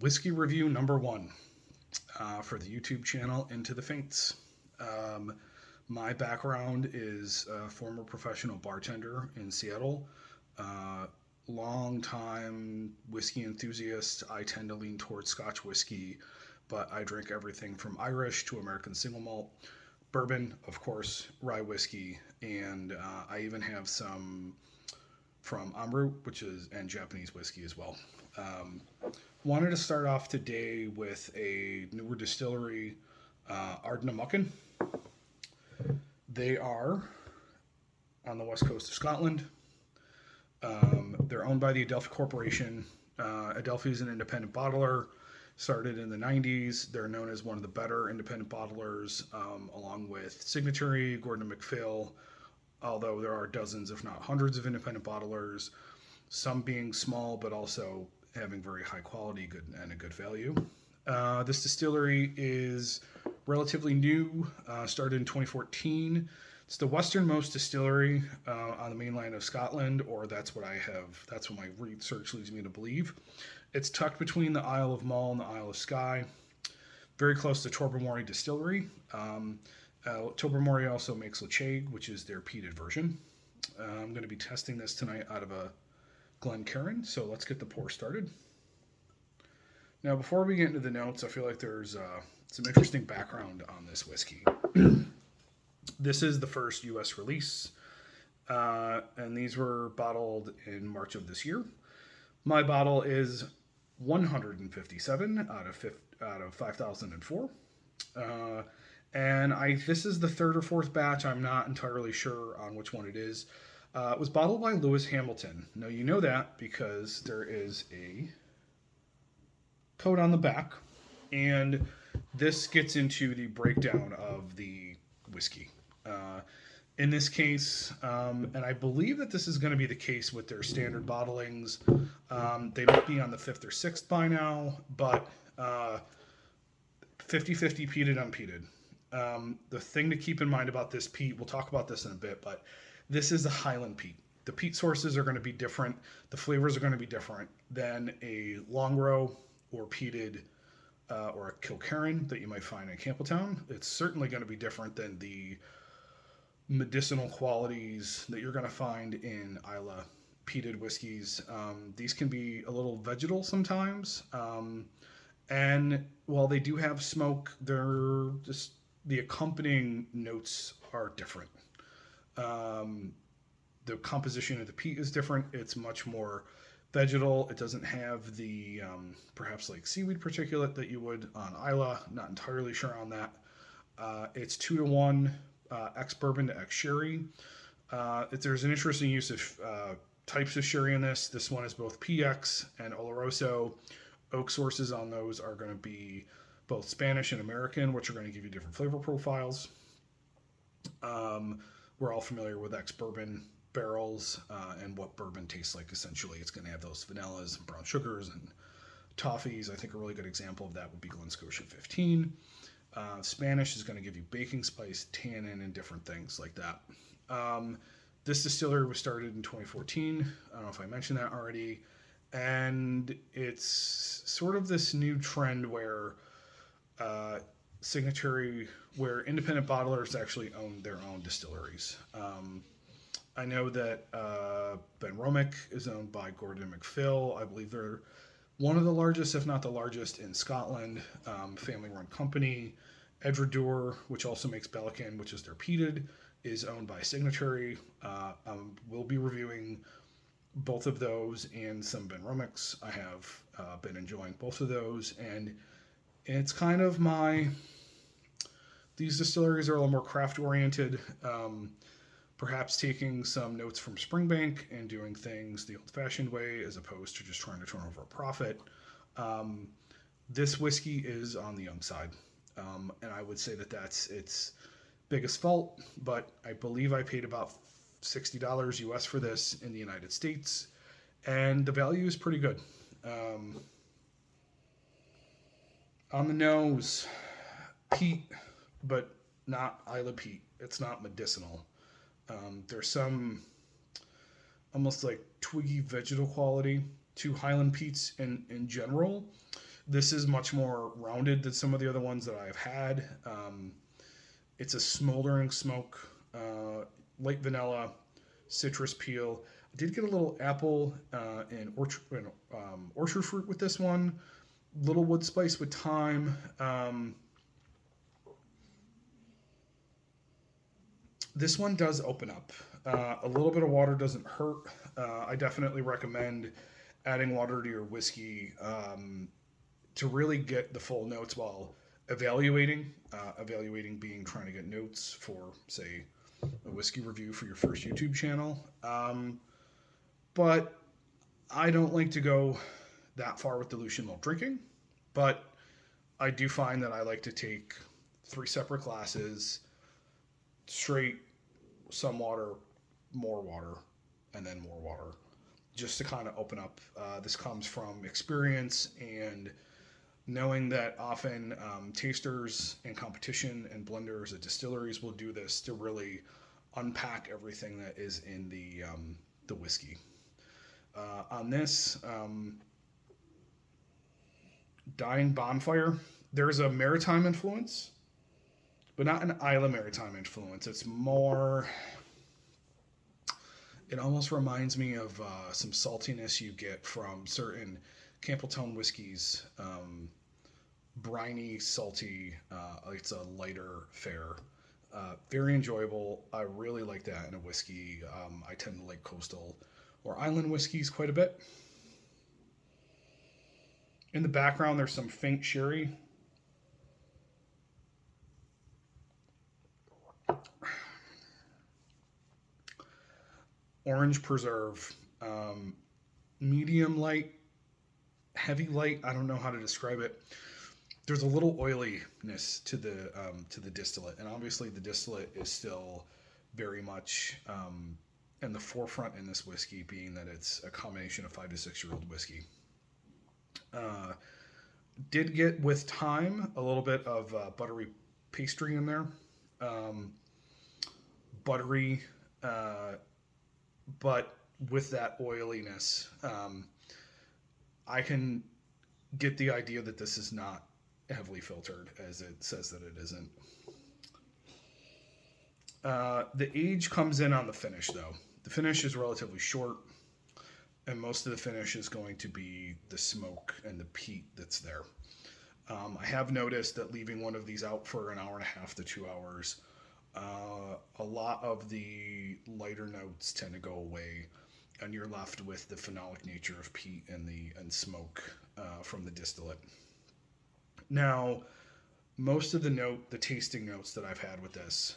Whiskey review number one for the YouTube channel Into the Faints. Um, my background is a former professional bartender in Seattle. Uh, Long time whiskey enthusiast. I tend to lean towards Scotch whiskey, but I drink everything from Irish to American single malt, bourbon, of course, rye whiskey, and I even have some from Amru, which is and Japanese whiskey as well. Um, Wanted to start off today with a newer distillery, Ardnamurchan. They are on the west coast of Scotland. They're owned by the Adelphi Corporation. Adelphi is an independent bottler. Started in the 90s. They're known as one of the better independent bottlers, along with Signatory, Gordon MacPhail, although there are dozens, if not hundreds, of independent bottlers, some being small but also having very high quality good and a good value. This distillery is relatively new, started in 2014. It's the westernmost distillery on the mainland of Scotland, or that's what my research leads me to believe. It's tucked between the Isle of Mull and the Isle of Skye, very close to Tobermory Distillery. Tobermory also makes Lecheg, which is their peated version. I'm going to be testing this tonight out of a Glencairn, so let's get the pour started. Now, before we get into the notes, I feel like there's some interesting background on this whiskey. This is the first U.S. release, and these were bottled in March of this year. My bottle is 157 out of 5,004. This is the third or fourth batch. I'm not entirely sure on which one it is. It was bottled by Lewis Hamilton. Now, you know that because there is a code on the back, and this gets into the breakdown of the whiskey. In this case, and I believe that this is going to be the case with their standard bottlings. They might be on the fifth or sixth by now, but 50-50 peated, unpeated. The thing to keep in mind about this peat, we'll talk about this in a bit, but this is a Highland peat. The peat sources are going to be different. The flavors are going to be different than a Longrow or peated or a Kilkerran that you might find in Campbelltown. It's certainly going to be different than the medicinal qualities that you're going to find in Islay peated whiskeys. These can be a little vegetal sometimes. And while they do have smoke, they're just the accompanying notes are different. The composition of the peat is different. It's much more vegetal. It doesn't have the perhaps like seaweed particulate that you would on Islay. Not entirely sure on that. It's 2-to-1 ex bourbon to ex sherry. There's an interesting use of types of sherry in this. This one is both PX and Oloroso. Oak sources on those are going to be both Spanish and American, which are going to give you different flavor profiles. We're all familiar with ex-bourbon barrels and what bourbon tastes like. Essentially, it's going to have those vanillas and brown sugars and toffees. I think a really good example of that would be Glen Scotia 15. Spanish is going to give you baking spice, tannin, and different things like that. This distillery was started in 2014. I don't know if I mentioned that already. And it's sort of this new trend where where independent bottlers actually own their own distilleries. I know that Ben Romick is owned by Gordon MacPhail. I believe they're one of the largest, if not the largest, in Scotland. Family-run company. Edradour, which also makes Bellican, which is their peated, is owned by Signatory. We'll be reviewing both of those and some Ben Romicks. I have been enjoying both of those, and it's kind of these distilleries are a little more craft oriented, perhaps taking some notes from Springbank and doing things the old fashioned way as opposed to just trying to turn over a profit. This whiskey is on the young side, and I would say that that's its biggest fault, but I believe I paid about $60 US for this in the United States, and the value is pretty good. On the nose, peat, but not Islay peat. It's not medicinal. There's some almost like twiggy vegetal quality to Highland peats in general. This is much more rounded than some of the other ones that I've had. It's a smoldering smoke, light vanilla, citrus peel. I did get a little apple and orchard fruit with this one. Little wood spice with thyme. This one does open up. A little bit of water doesn't hurt. I definitely recommend adding water to your whiskey to really get the full notes while evaluating. Evaluating being trying to get notes for, say, a whiskey review for your first YouTube channel. But I don't like to go that far with dilution while drinking. But I do find that I like to take 3 separate glasses, straight, some water, more water, and then more water, just to kind of open up. This comes from experience and knowing that often tasters and competition and blenders at distilleries will do this to really unpack everything that is in the whiskey. On this Dying Bonfire, there's a maritime influence, but not an Isla maritime influence. It's more, it almost reminds me of some saltiness you get from certain Campbelltown whiskeys. Briny, salty, it's a lighter fare. Very enjoyable. I really like that in a whiskey. I tend to like coastal or island whiskeys quite a bit. In the background, there's some faint sherry. Orange preserve, medium light, heavy light. I don't know how to describe it. There's a little oiliness to the distillate, and obviously the distillate is still very much in the forefront in this whiskey, being that it's a combination of 5 to 6 year old whiskey. Did get with time a little bit of buttery pastry in there, buttery, but with that oiliness, I can get the idea that this is not heavily filtered, as it says that it isn't. The age comes in on the finish, though. The finish is relatively short, and most of the finish is going to be the smoke and the peat that's there. I have noticed that leaving one of these out for an hour and a half to 2 hours, a lot of the lighter notes tend to go away, and you're left with the phenolic nature of peat and smoke from the distillate. Now, most of the tasting notes that I've had with this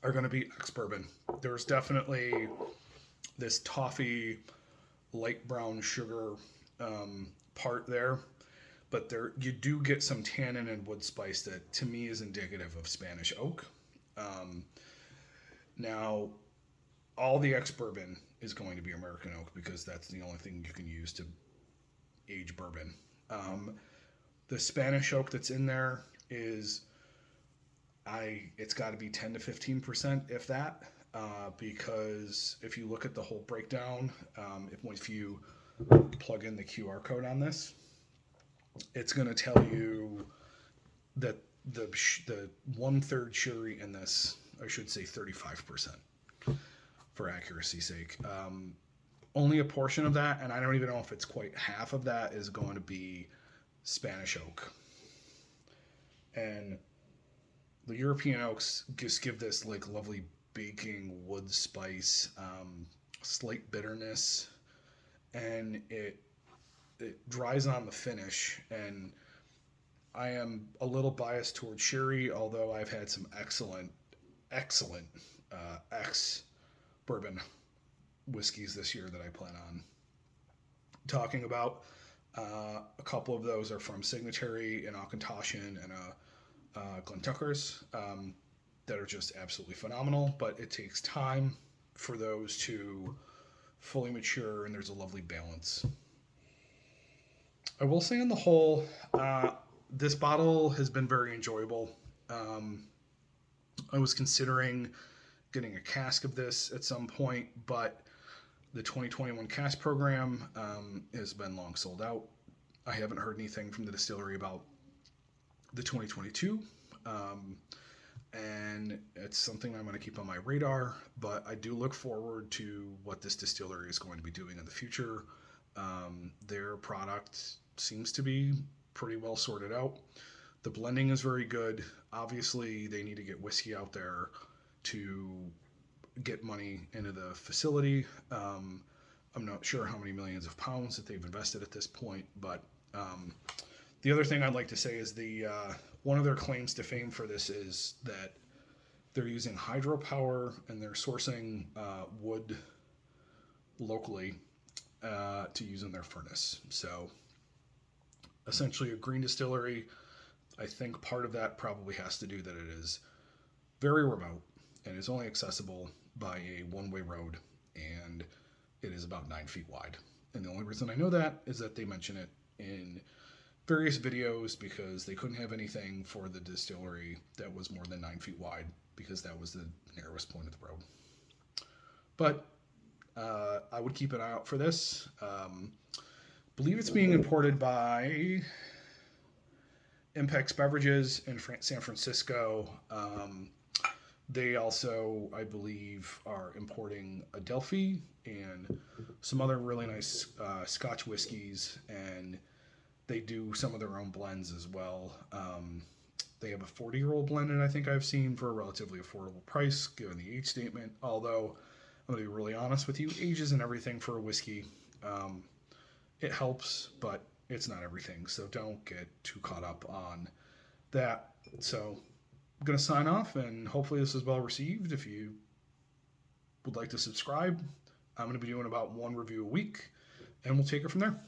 are going to be ex-bourbon. There's definitely this toffee, light brown sugar part there, but you do get some tannin and wood spice that to me is indicative of Spanish oak. Now, all the ex-bourbon is going to be American oak because that's the only thing you can use to age bourbon. The Spanish oak that's in there is, it's got to be 10 to 15%, if that, because if you look at the whole breakdown, if you plug in the QR code on this, it's going to tell you that the 1/3 sherry in this, I should say 35%, for accuracy's sake. Only a portion of that, and I don't even know if it's quite half of that, is going to be Spanish oak. And the European oaks just give this like lovely baking wood spice, slight bitterness, and it dries on the finish. And I am a little biased towards sherry, although I've had some excellent ex-bourbon whiskeys this year that I plan on talking about. A couple of those are from Signatory and Auchentoshan and Glentuckers that are just absolutely phenomenal, but it takes time for those to fully mature, and there's a lovely balance. I will say on the whole, this bottle has been very enjoyable. I was considering getting a cask of this at some point, but The 2021 cask program has been long sold out. I haven't heard anything from the distillery about the 2022, and it's something I'm going to keep on my radar, but I do look forward to what this distillery is going to be doing in the future. Their product seems to be pretty well sorted out. The blending is very good. Obviously, they need to get whiskey out there to get money into the facility. I'm not sure how many millions of pounds that they've invested at this point, but the other thing I'd like to say is one of their claims to fame for this is that they're using hydropower and they're sourcing wood locally to use in their furnace. So essentially a green distillery. I think part of that probably has to do that it is very remote and is only accessible by a one-way road, and it is about 9 feet wide. And the only reason I know that is that they mention it in various videos, because they couldn't have anything for the distillery that was more than 9 feet wide, because that was the narrowest point of the road. But I would keep an eye out for this. Believe it's being imported by Impex Beverages in San Francisco. They also, I believe, are importing Adelphi and some other really nice Scotch whiskeys, and they do some of their own blends as well. They have a 40-year-old blend, and I think I've seen for a relatively affordable price, given the age statement. Although, I'm going to be really honest with you, age isn't everything for a whiskey. It helps, but it's not everything, so don't get too caught up on that. So I'm going to sign off, and hopefully this is well received. If you would like to subscribe, I'm going to be doing about one review a week, and we'll take it from there.